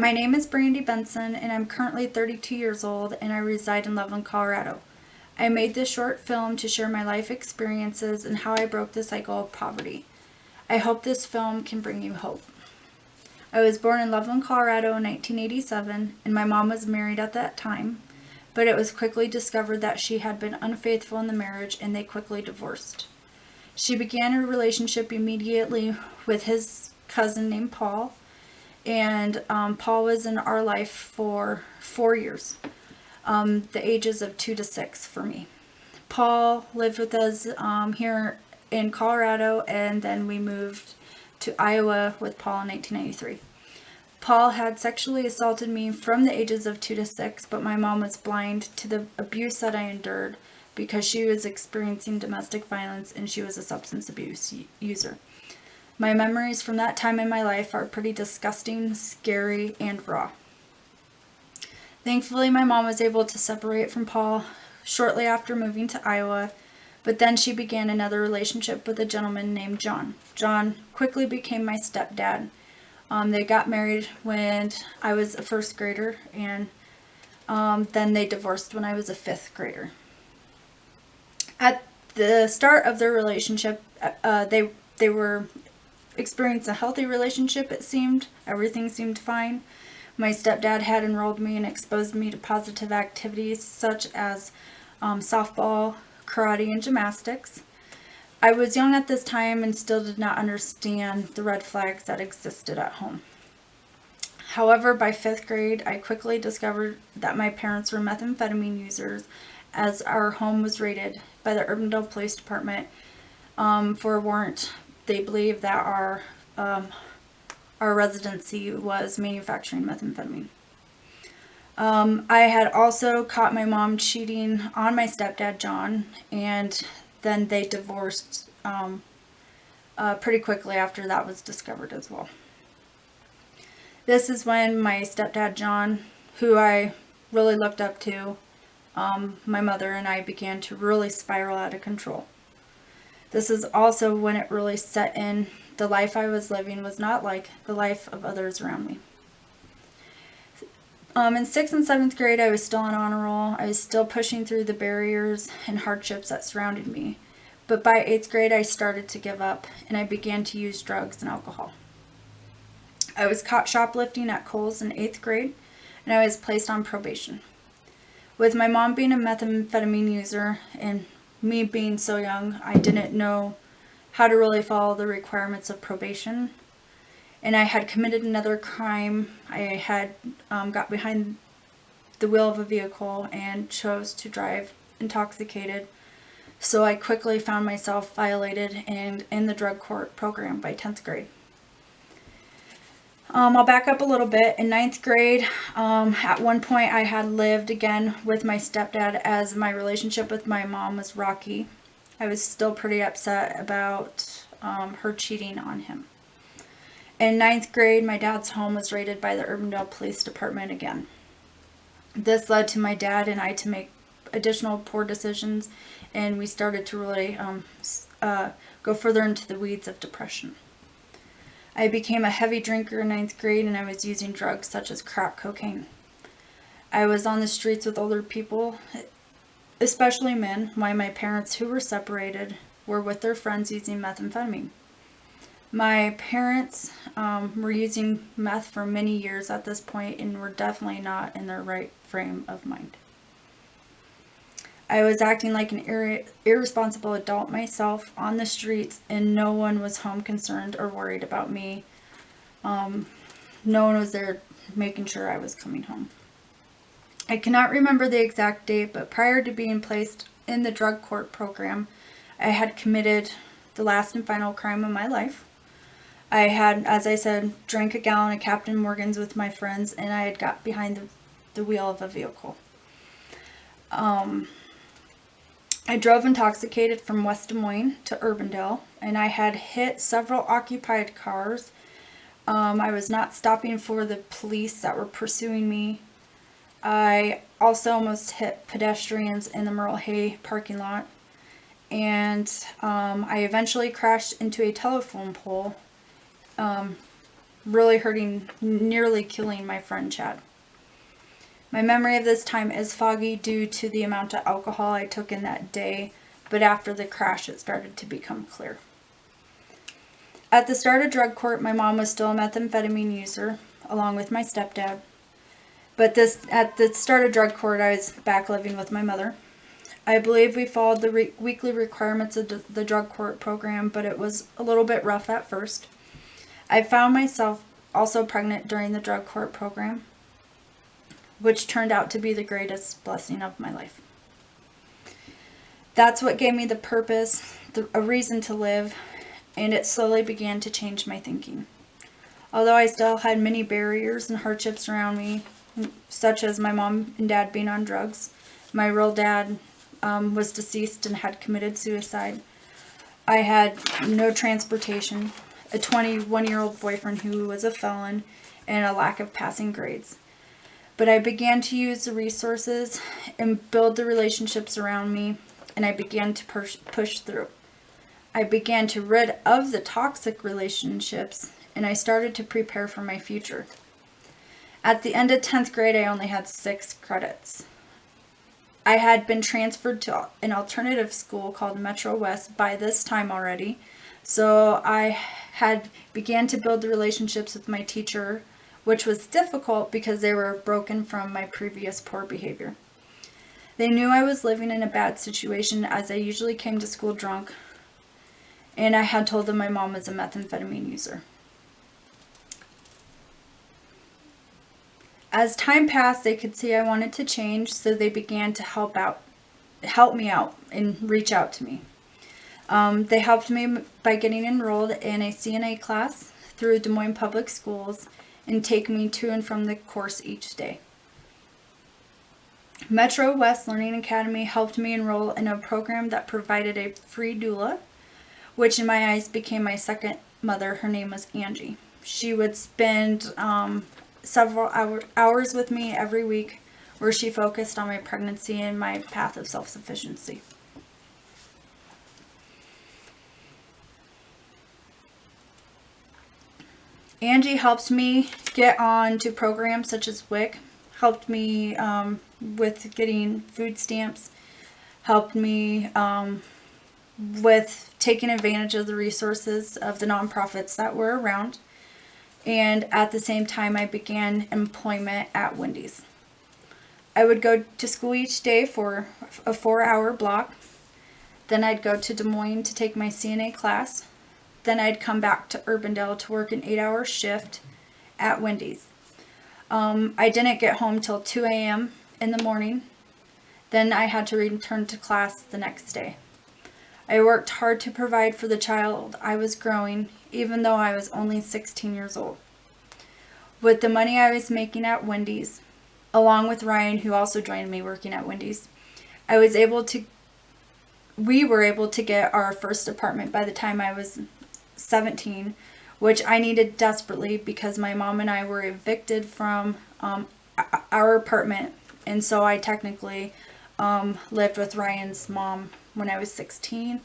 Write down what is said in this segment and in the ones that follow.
My name is Brandy Benson, and I'm currently 32 years old, and I reside in Loveland, Colorado. I made this short film to share my life experiences and how I broke the cycle of poverty. I hope this film can bring you hope. I was born in Loveland, Colorado in 1987, and my mom was married at that time, but it was quickly discovered that she had been unfaithful in the marriage, and they quickly divorced. She began a relationship immediately with his cousin named Paul, and Paul was in our life for 4 years, the ages of 2 to 6 for me. Paul lived with us here in Colorado, and then we moved to Iowa with Paul in 1993. Paul had sexually assaulted me from the ages of 2 to 6, but my mom was blind to the abuse that I endured because she was experiencing domestic violence and she was a substance abuse user. My memories from that time in my life are pretty disgusting, scary, and raw. Thankfully, my mom was able to separate from Paul shortly after moving to Iowa, but then she began another relationship with a gentleman named John. John quickly became my stepdad. They got married when I was a first grader, and then they divorced when I was a fifth grader. At the start of their relationship, they were experiencing a healthy relationship, it seemed. Everything seemed fine. My stepdad had enrolled me and exposed me to positive activities such as softball, karate, and gymnastics. I was young at this time and still did not understand the red flags that existed at home. However, by fifth grade, I quickly discovered that my parents were methamphetamine users, as our home was raided by the Urbandale Police Department for a warrant. They believed that our residency was manufacturing methamphetamine. I had also caught my mom cheating on my stepdad, John, and then they divorced pretty quickly after that was discovered as well. This is when my stepdad, John, who I really looked up to, my mother and I began to really spiral out of control. This is also when it really set in. The life I was living was not like the life of others around me. In 6th and 7th grade, I was still on honor roll. I was still pushing through the barriers and hardships that surrounded me. But by 8th grade, I started to give up, and I began to use drugs and alcohol. I was caught shoplifting at Kohl's in 8th grade, and I was placed on probation. With my mom being a methamphetamine user and me being so young, I didn't know how to really follow the requirements of probation. And I had committed another crime. I had got behind the wheel of a vehicle and chose to drive intoxicated. So I quickly found myself violated and in the drug court program by 10th grade. I'll back up a little bit. In 9th grade, at one point I had lived again with my stepdad as my relationship with my mom was rocky. I was still pretty upset about her cheating on him. In 9th grade, my dad's home was raided by the Urbandale Police Department again. This led to my dad and I to make additional poor decisions, and we started to really go further into the weeds of depression. I became a heavy drinker in 9th grade, and I was using drugs such as crack cocaine. I was on the streets with older people, especially men, while my parents, who were separated, were with their friends using methamphetamine. My parents were using meth for many years at this point and were definitely not in their right frame of mind. I was acting like an irresponsible adult myself on the streets, and no one was home concerned or worried about me. No one was there making sure I was coming home. I cannot remember the exact date, but prior to being placed in the drug court program, I had committed the last and final crime of my life. I had, as I said, drank a gallon of Captain Morgan's with my friends, and I had got behind the wheel of a vehicle. I drove intoxicated from West Des Moines to Urbandale, and I had hit several occupied cars. I was not stopping for the police that were pursuing me. I also almost hit pedestrians in the Merle Hay parking lot, and I eventually crashed into a telephone pole really hurting, nearly killing my friend Chad. My memory of this time is foggy due to the amount of alcohol I took in that day, but after the crash it started to become clear. At the start of drug court, my mom was still a methamphetamine user, along with my stepdad. But at the start of drug court, I was back living with my mother. I believe we followed the weekly requirements of the drug court program, but it was a little bit rough at first. I found myself also pregnant during the drug court program, which turned out to be the greatest blessing of my life. That's what gave me the purpose, a reason to live, and it slowly began to change my thinking. Although I still had many barriers and hardships around me, such as my mom and dad being on drugs, my real dad was deceased and had committed suicide. I had no transportation, a 21-year-old boyfriend who was a felon, and a lack of passing grades. But I began to use the resources and build the relationships around me, and I began to push through. I began to rid of the toxic relationships, and I started to prepare for my future. At the end of 10th grade, I only had 6 credits. I had been transferred to an alternative school called Metro West by this time already, so I had began to build the relationships with my teacher, which was difficult because they were broken from my previous poor behavior. They knew I was living in a bad situation as I usually came to school drunk, and I had told them my mom was a methamphetamine user. As time passed, they could see I wanted to change, so they began to help me out and reach out to me. They helped me by getting enrolled in a CNA class through Des Moines Public Schools and take me to and from the course each day. Metro West Learning Academy helped me enroll in a program that provided a free doula, which in my eyes became my second mother. Her name was Angie. She would spend several hours with me every week, where she focused on my pregnancy and my path of self-sufficiency. Angie helped me get on to programs such as WIC, helped me with getting food stamps, helped me with taking advantage of the resources of the nonprofits that were around. And at the same time, I began employment at Wendy's. I would go to school each day for a 4-hour block. Then I'd go to Des Moines to take my CNA class. Then I'd come back to Urbandale to work an 8-hour shift at Wendy's. I didn't get home till 2 a.m. in the morning. Then I had to return to class the next day. I worked hard to provide for the child I was growing, even though I was only 16 years old. With the money I was making at Wendy's, along with Ryan, who also joined me working at Wendy's, we were able to get our first apartment by the time I was 17, which I needed desperately because my mom and I were evicted from our apartment, and so I technically lived with Ryan's mom when I was 16.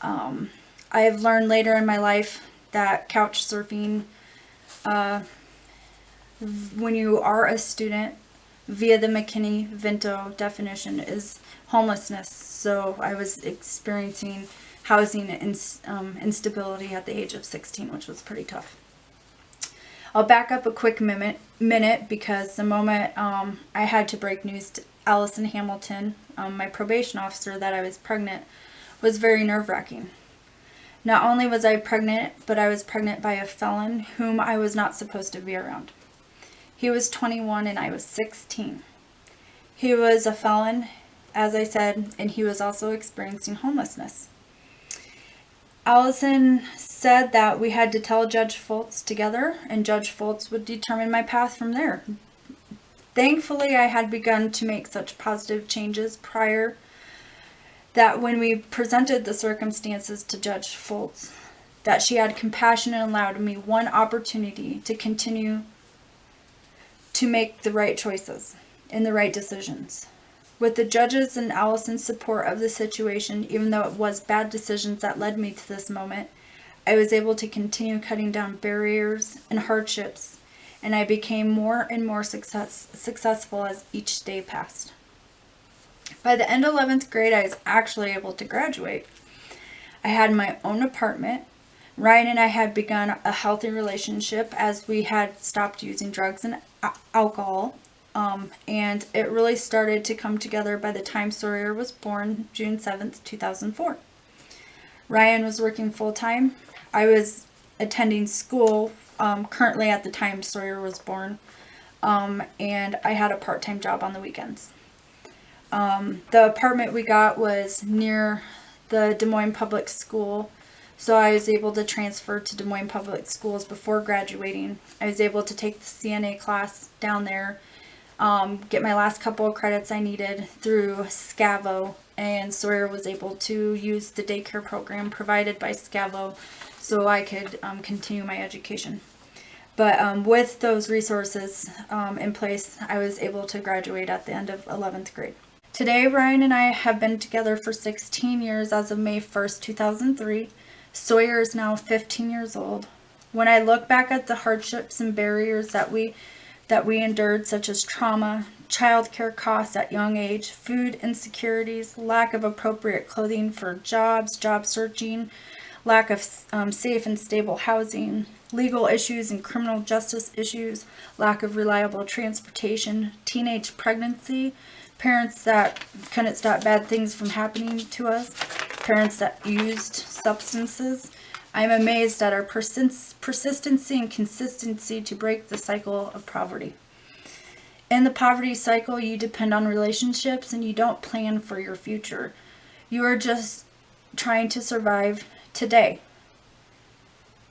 I have learned later in my life that couch surfing, when you are a student, via the McKinney-Vento definition, is homelessness. So I was experiencing housing instability at the age of 16, which was pretty tough. I'll back up a quick minute because the moment I had to break news to Allison Hamilton, my probation officer, that I was pregnant was very nerve-wracking. Not only was I pregnant, but I was pregnant by a felon whom I was not supposed to be around. He was 21 and I was 16. He was a felon, as I said, and he was also experiencing homelessness. Allison said that we had to tell Judge Foltz together, and Judge Foltz would determine my path from there. Thankfully, I had begun to make such positive changes prior that when we presented the circumstances to Judge Foltz, that she had compassion and allowed me one opportunity to continue to make the right choices and the right decisions. With the judges and Allison's support of the situation, even though it was bad decisions that led me to this moment, I was able to continue cutting down barriers and hardships, and I became more and more successful as each day passed. By the end of 11th grade, I was actually able to graduate. I had my own apartment. Ryan and I had begun a healthy relationship as we had stopped using drugs and alcohol. And it really started to come together by the time Sawyer was born, June 7th, 2004. Ryan was working full-time. I was attending school currently at the time Sawyer was born. And I had a part-time job on the weekends. The apartment we got was near the Des Moines Public School, so I was able to transfer to Des Moines Public Schools before graduating. I was able to take the CNA class down there, get my last couple of credits I needed through Scavo, and Sawyer was able to use the daycare program provided by Scavo so I could continue my education. But with those resources in place, I was able to graduate at the end of 11th grade. Today, Ryan and I have been together for 16 years as of May 1st, 2003. Sawyer is now 15 years old. When I look back at the hardships and barriers that we endured, such as trauma, childcare costs at young age, food insecurities, lack of appropriate clothing for jobs, job searching, lack of safe and stable housing, legal issues and criminal justice issues, lack of reliable transportation, teenage pregnancy, parents that couldn't stop bad things from happening to us, parents that used substances. I'm amazed at our persistency and consistency to break the cycle of poverty. In the poverty cycle, you depend on relationships and you don't plan for your future. You are just trying to survive today.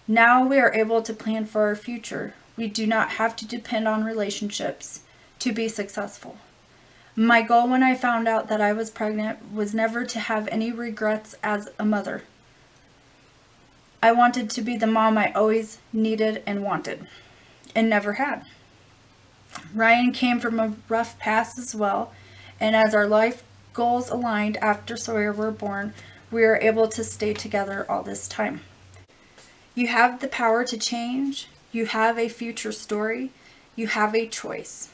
Now we are able to plan for our future. We do not have to depend on relationships to be successful. My goal when I found out that I was pregnant was never to have any regrets as a mother. I wanted to be the mom I always needed and wanted, and never had. Ryan came from a rough past as well, and as our life goals aligned after Sawyer were born, we were able to stay together all this time. You have the power to change. You have a future story. You have a choice.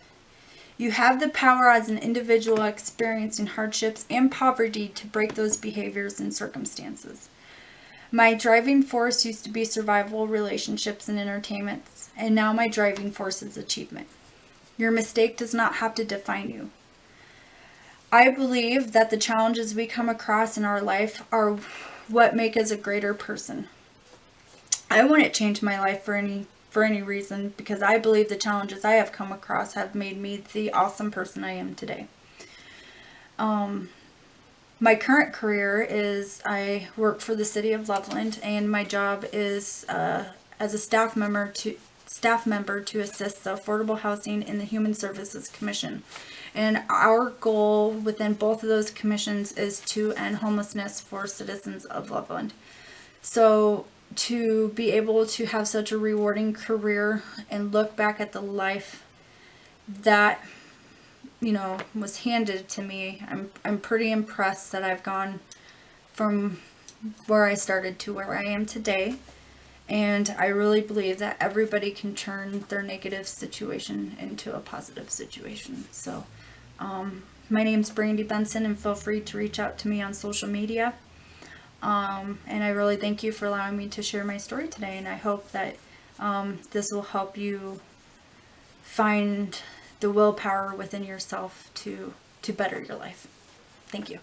You have the power as an individual experiencing hardships and poverty to break those behaviors and circumstances. My driving force used to be survival, relationships, and entertainments, and now my driving force is achievement. Your mistake does not have to define you. I believe that the challenges we come across in our life are what make us a greater person. I wouldn't change my life for any reason, because I believe the challenges I have come across have made me the awesome person I am today. My current career is I work for the city of Loveland, and my job is as a staff member to assist the Affordable Housing and the Human Services Commission. And our goal within both of those commissions is to end homelessness for citizens of Loveland. So to be able to have such a rewarding career and look back at the life that was handed to me, I'm pretty impressed that I've gone from where I started to where I am today. And I really believe that everybody can turn their negative situation into a positive situation. So my name's Brandy Benson, and feel free to reach out to me on social media. And I really thank you for allowing me to share my story today, and I hope that this will help you find the willpower within yourself to better your life. Thank you.